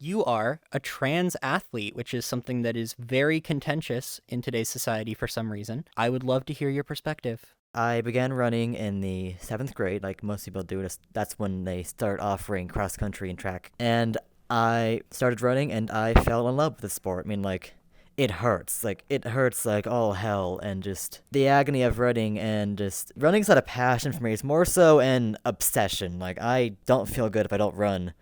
You are a trans athlete, which is something that is very contentious in today's society for some reason. I would love to hear your perspective. I began running in the seventh grade, like most people do. That's when they start offering cross country and track. And I started running and I fell in love with the sport. I mean, like, it hurts. Like, it hurts like all hell. And just the agony of running and just running's not a passion for me. It's more so an obsession. Like, I don't feel good if I don't run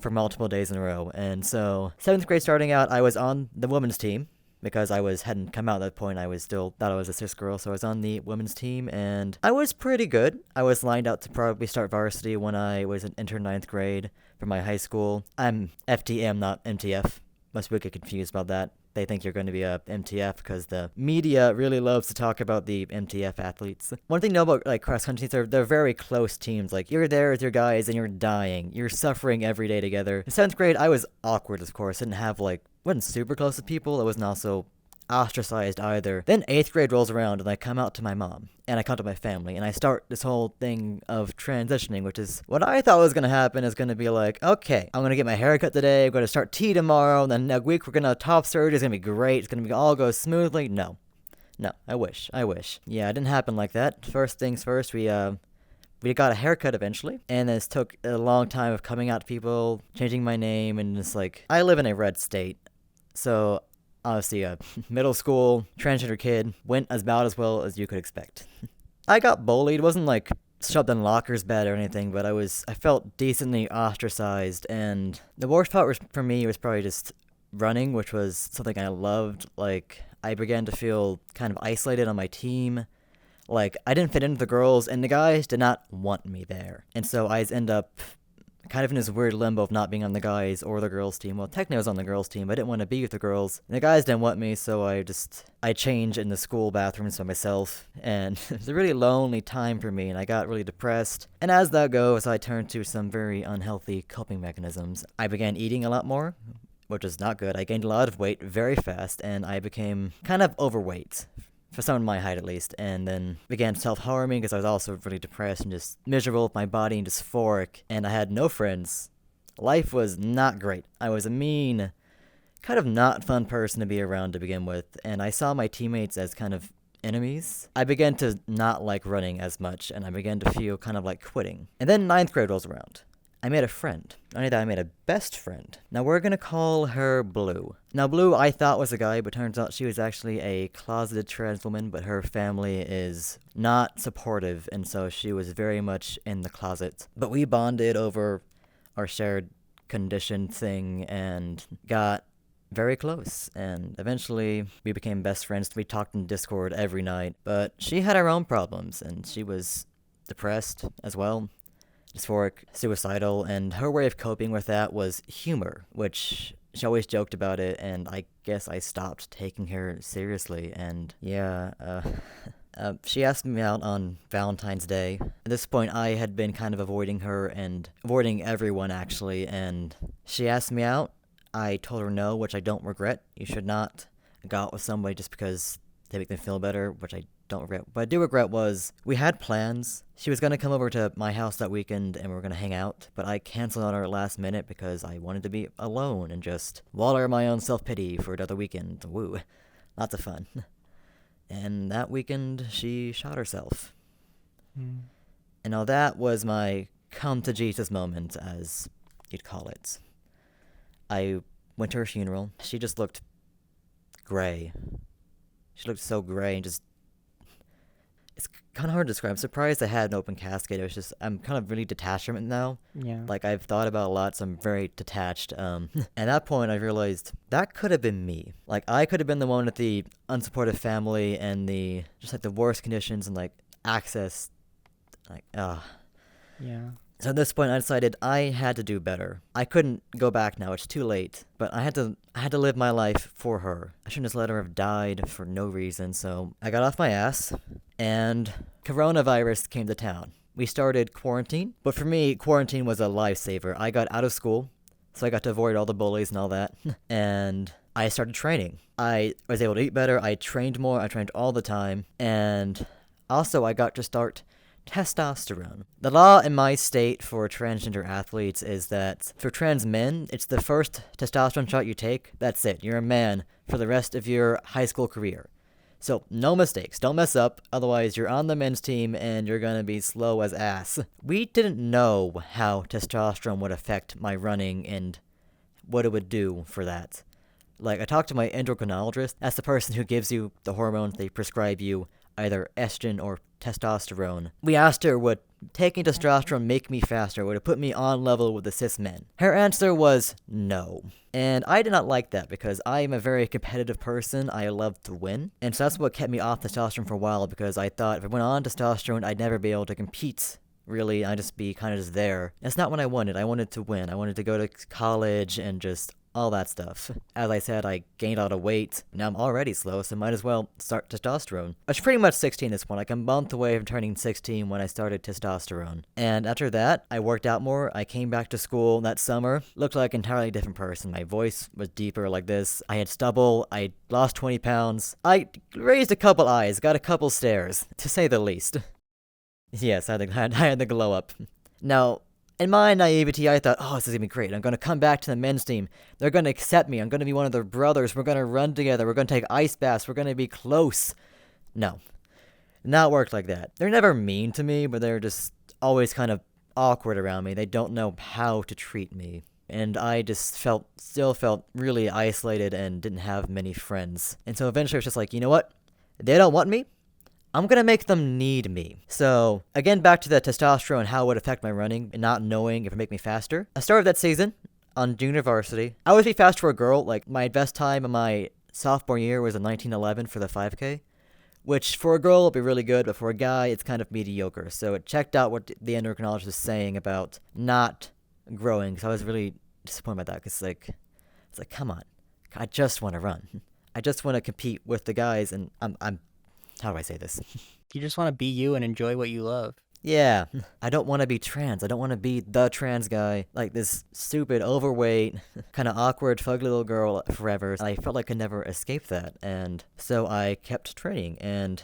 for multiple days in a row. And so, seventh grade starting out, I was on the women's team because hadn't come out at that point. I was still thought I was a cis girl, so I was on the women's team, and I was pretty good. I was lined up to probably start varsity when I was an intern ninth grade for my high school. I'm FTM, not MTF. Most people get confused about that. They think you're going to be a MTF because the media really loves to talk about the MTF athletes. One thing to know about like cross country teams, they're very close teams. Like you're there with your guys and you're dying. You're suffering every day together. In seventh grade, I was awkward, of course. Didn't have like wasn't super close with people. I wasn't also ostracized either. Then eighth grade rolls around and I come out to my mom and I come to my family and I start this whole thing of transitioning, which is what I thought was going to happen is going to be like, okay, I'm going to get my hair cut today. I'm going to start tea tomorrow. And then next week we're going to have top surgery. It's going to be great. It's going to be all go smoothly. No, I wish. Yeah, it didn't happen like that. First things first, we got a haircut eventually, and this took a long time of coming out to people, changing my name, and just like, I live in a red state, so obviously a middle school transgender kid went about as well as you could expect. I got bullied. It wasn't like shoved in lockers bad or anything, but I felt decently ostracized, and the worst part was, for me, was probably just running, which was something I loved. Like, I began to feel kind of isolated on my team. Like, I didn't fit into the girls, and the guys did not want me there. And so I end up kind of in this weird limbo of not being on the guys or the girls team. Well, technically I was on the girls team, but I didn't want to be with the girls. And the guys didn't want me, so I changed in the school bathrooms by myself. And it was a really lonely time for me, and I got really depressed. And as that goes, I turned to some very unhealthy coping mechanisms. I began eating a lot more, which is not good. I gained a lot of weight very fast, and I became kind of overweight for someone my height at least, and then began self-harming because I was also really depressed and just miserable with my body and dysphoric, and I had no friends. Life was not great. I was a mean, kind of not fun person to be around to begin with, and I saw my teammates as kind of enemies. I began to not like running as much, and I began to feel kind of like quitting. And then ninth grade rolls around. I made a friend. Not only that, I made a best friend. Now we're gonna call her Blue. Now Blue I thought was a guy, but turns out she was actually a closeted trans woman, but her family is not supportive, and so she was very much in the closet. But we bonded over our shared condition thing and got very close, and eventually we became best friends. We talked in Discord every night, but she had her own problems, and she was depressed as well, dysphoric, suicidal, and her way of coping with that was humor, which she always joked about it, and I guess I stopped taking her seriously, and yeah, she asked me out on Valentine's Day. At this point, I had been kind of avoiding her and avoiding everyone, actually, and she asked me out. I told her no, which I don't regret. You should not go out with somebody just because they make them feel better, which I don't regret. What I do regret was we had plans. She was going to come over to my house that weekend and we were going to hang out, but I canceled on her last minute because I wanted to be alone and just wallow in my own self-pity for another weekend. Woo. Lots of fun. And that weekend, she shot herself. Mm. And now that was my come to Jesus moment, as you'd call it. I went to her funeral. She just looked gray. She looked so gray and just... It's kind of hard to describe. I'm surprised I had an open casket. It was just... I'm kind of really detached from it now. Yeah. Like, I've thought about a lot, so I'm very detached. At that point, I realized that could have been me. Like, I could have been the one with the unsupportive family and the... Just, like, the worst conditions and, like, access. Like, Yeah. So at this point, I decided I had to do better. I couldn't go back now; it's too late. But I had to live my life for her. I shouldn't just let her have died for no reason. So I got off my ass, and coronavirus came to town. We started quarantine, but for me, quarantine was a lifesaver. I got out of school, so I got to avoid all the bullies and all that. And I started training. I was able to eat better. I trained more. I trained all the time, and also I got to start testosterone. The law in my state for transgender athletes is that for trans men, it's the first testosterone shot you take. That's it. You're a man for the rest of your high school career. So, no mistakes. Don't mess up. Otherwise, you're on the men's team and you're going to be slow as ass. We didn't know how testosterone would affect my running and what it would do for that. Like, I talked to my endocrinologist. That's the person who gives you the hormones. They prescribe you either estrogen or testosterone. We asked her, would taking testosterone make me faster? Would it put me on level with the cis men? Her answer was no. And I did not like that because I am a very competitive person. I love to win. And so that's what kept me off testosterone for a while, because I thought if I went on testosterone, I'd never be able to compete. Really, I'd just be kind of just there. That's not what I wanted. I wanted to win. I wanted to go to college and just all that stuff. As I said, I gained a lot of weight. Now I'm already slow, so might as well start testosterone. I was pretty much 16 at this point, like a month away from turning 16 when I started testosterone. And after that, I worked out more. I came back to school that summer. Looked like an entirely different person. My voice was deeper like this. I had stubble. I lost 20 pounds. I raised a couple eyes, got a couple stares, to say the least. Yes, I had the glow up. Now, in my naivety, I thought, oh, this is going to be great. I'm going to come back to the men's team. They're going to accept me. I'm going to be one of their brothers. We're going to run together. We're going to take ice baths. We're going to be close. No. Not work like that. They're never mean to me, but they're just always kind of awkward around me. They don't know how to treat me. And I just still felt really isolated and didn't have many friends. And so eventually I was just like, you know what? They don't want me. I'm gonna make them need me. So, again, back to the testosterone and how it would affect my running and not knowing if it would make me faster. I started that season on junior varsity. I would be fast for a girl. Like, my best time in my sophomore year was a 19:11 for the 5K, which for a girl would be really good, but for a guy, it's kind of mediocre. So it checked out what the endocrinologist was saying about not growing. So I was really disappointed by that, because it's like, come on. I just want to run. I just want to compete with the guys, and I'm how do I say this? You just want to be you and enjoy what you love. Yeah, I don't want to be trans. I don't want to be the trans guy, like this stupid, overweight, kind of awkward, fugly little girl forever. I felt like I could never escape that, and so I kept training, and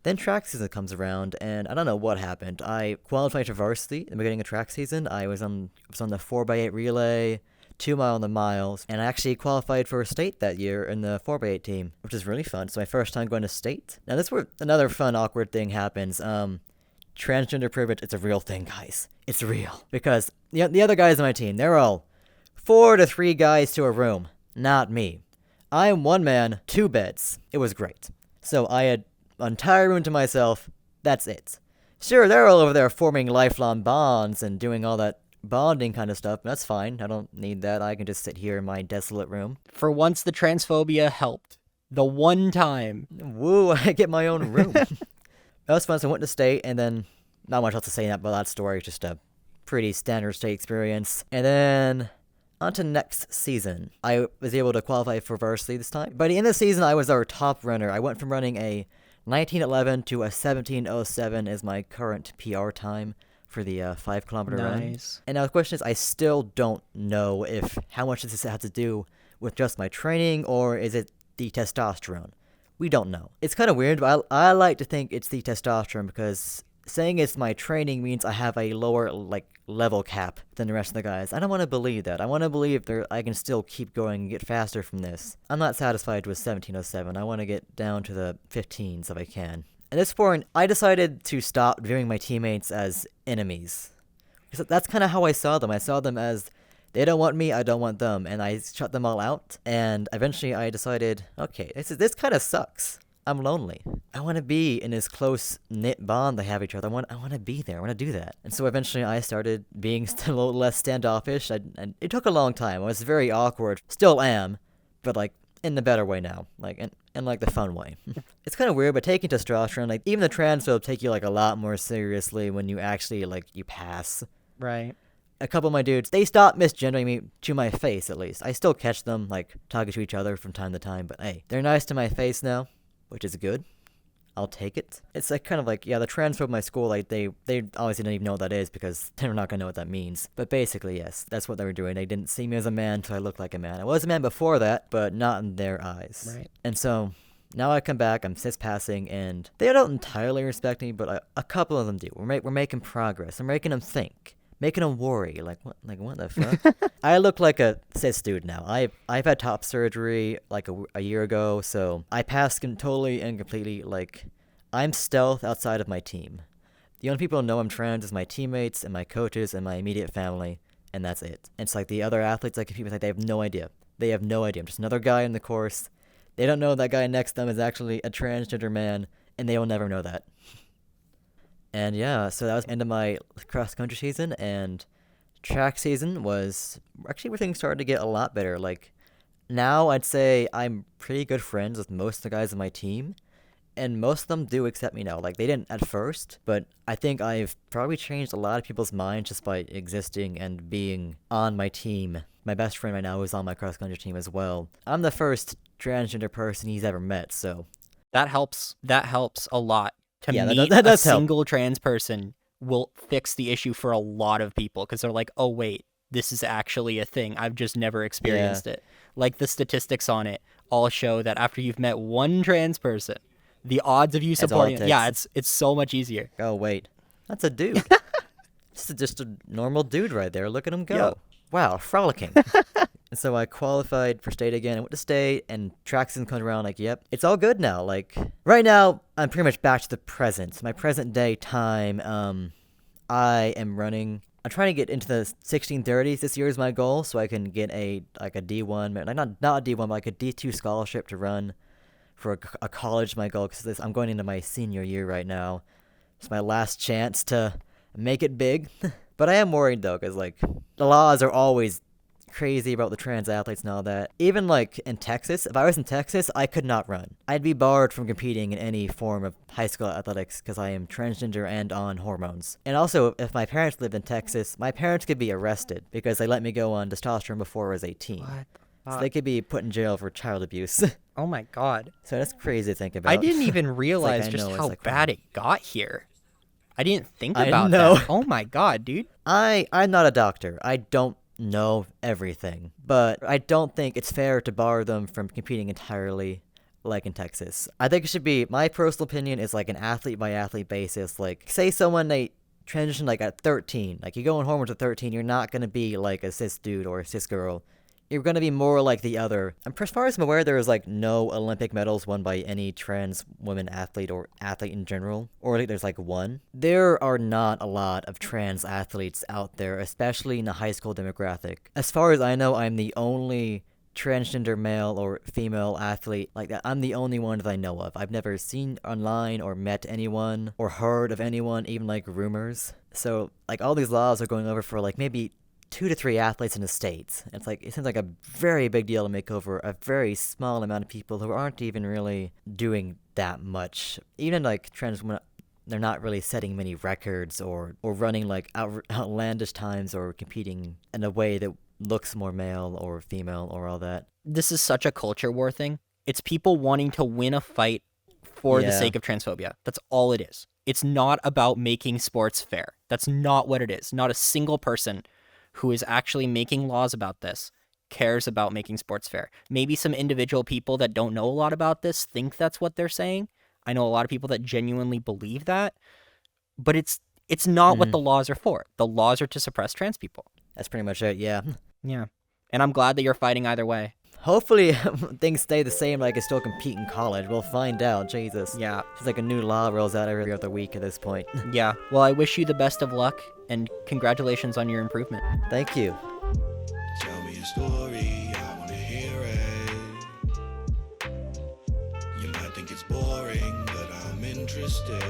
then track season comes around, and I don't know what happened. I qualified for varsity in the beginning of track season. I was on the 4x8 relay, 2 mile on the miles, and I actually qualified for state that year in the 4x8 team, which is really fun. It's my first time going to state. Now, this is where another fun, awkward thing happens. Transgender privilege, it's a real thing, guys. It's real. Because the other guys on my team, they're all 4 to 3 guys to a room. Not me. I'm 1 man, 2 beds. It was great. So I had an entire room to myself. That's it. Sure, they're all over there forming lifelong bonds and doing all that bonding kind of stuff. That's fine. I don't need that. I can just sit here in my desolate room. For once, the transphobia helped. The one time. Woo, I get my own room. That was fun. So I went to state, and then not much else to say about that story. Just a pretty standard state experience. And then on to next season. I was able to qualify for varsity this time. By the end of the season, I was our top runner. I went from running a 19:11 to a 17:07 as my current PR time for the 5-kilometer run. Nice. And now the question is, I still don't know if how much does this have to do with just my training, or is it the testosterone? We don't know. It's kind of weird, but I like to think it's the testosterone, because saying it's my training means I have a lower level cap than the rest of the guys. I don't want to believe that. I want to believe I can still keep going and get faster from this. I'm not satisfied with 17:07. I want to get down to the 15s if I can. At this point, I decided to stop viewing my teammates as enemies. Because that's kind of how I saw them. I saw them as, they don't want me, I don't want them, and I shut them all out. And eventually I decided, okay, this kind of sucks. I'm lonely. I want to be in this close-knit bond they have each other. I want to be there. I want to do that. And so eventually I started being a little less standoffish. And it took a long time. I was very awkward. Still am. But, in the better way now. In the fun way. It's kind of weird, but taking testosterone, even the trans will take you, a lot more seriously when you actually, you pass. Right. A couple of my dudes, they stopped misgendering me to my face, at least. I still catch them, talking to each other from time to time, but hey, they're nice to my face now, which is good. I'll take it. It's the transphobia of my school, they obviously don't even know what that is, because they're not gonna know what that means. But basically, yes, that's what they were doing. They didn't see me as a man until I looked like a man. I was a man before that, but not in their eyes. Right. And so, Now I come back, I'm cis passing, and they don't entirely respect me, but a couple of them do. We're making progress. We're making them think, making them worry. Like what the fuck? I look like a cis dude now. I've had top surgery like a year ago, so I passed totally and completely. Like, I'm stealth outside of my team. The only people who know I'm trans is my teammates and my coaches and my immediate family, and that's it. And it's like the other athletes I compete with, like, they have no idea. They have no idea. I'm just another guy in the course. They don't know that guy next to them is actually a transgender man, and they will never know that. And yeah, so that was the end of my cross-country season, and track season was actually where things started to get a lot better. Like, now I'd say I'm pretty good friends with most of the guys on my team, and most of them do accept me now. Like, they didn't at first, but I think I've probably changed a lot of people's minds just by existing and being on my team. My best friend right now is on my cross-country team as well. I'm the first transgender person he's ever met, so That helps. That helps a lot. To yeah, meet that a does help. single trans person will fix the issue for a lot of people because they're like, oh, wait, this is actually a thing. I've just never experienced it. Like, the statistics on it all show that after you've met one trans person, the odds of you That's all it supporting yeah, takes. it's so much easier. Oh, wait. That's a dude. just a normal dude right there. Look at him go. Yo. Wow, frolicking. And so I qualified for state again. I went to state, and track season comes around. Like, yep, it's all good now. Like, right now, I'm pretty much back to the present. My present day time. I am running. I'm trying to get into the 1630s. This year is my goal, so I can get a D1, like not a D1, but like a D2 scholarship to run for a college. My goal, because I'm going into my senior year right now. It's my last chance to make it big. But I am worried though, because like the laws are always crazy about the trans athletes and all that. Even like in Texas, if I was in Texas, I could not run. I'd be barred from competing in any form of high school athletics because I am transgender and on hormones. And also, if my parents lived in Texas, my parents could be arrested because they let me go on testosterone before I was 18. What? So they could be put in jail for child abuse. Oh my god. So that's crazy to think about. I didn't even realize I just know, it's how like, bad it got here. I didn't think I about know. that. Oh my god, dude. I'm not a doctor. I don't know everything, but I don't think it's fair to bar them from competing entirely like in Texas. I think it should be, my personal opinion is like an athlete by athlete basis. Like, say someone they transition like at 13, like you go on hormones at 13, you're not going to be like a cis dude or a cis girl. You're going to be more like the other. As far as I'm aware, there is like no Olympic medals won by any trans woman athlete or athlete in general. Or like there's like one. There are not a lot of trans athletes out there, especially in the high school demographic. As far as I know, I'm the only transgender male or female athlete like that. I'm the only one that I know of. I've never seen online or met anyone or heard of anyone, even like rumors. So like all these laws are going over for like maybe 2 to 3 athletes in the States. It's like, it seems like a very big deal to make over a very small amount of people who aren't even really doing that much. Even like trans women, they're not really setting many records or running like outlandish times or competing in a way that looks more male or female or all that. This is such a culture war thing. It's people wanting to win a fight for the sake of transphobia. That's all it is. It's not about making sports fair. That's not what it is. Not a single person who is actually making laws about this cares about making sports fair. Maybe some individual people that don't know a lot about this think that's what they're saying. I know a lot of people that genuinely believe that, but it's not what the laws are for. The laws are to suppress trans people. That's pretty much it, yeah. Yeah. And I'm glad that you're fighting either way. Hopefully things stay the same, like I still compete in college. We'll find out, Jesus. Yeah. It's like a new law rolls out every other week at this point. Yeah. Well, I wish you the best of luck, and congratulations on your improvement. Thank you. Tell me a story, I wanna hear it. You might think it's boring, but I'm interested.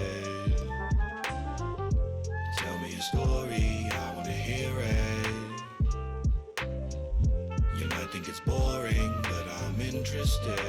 Tell me a story, I wanna hear it. You might think it's boring, but I'm interested.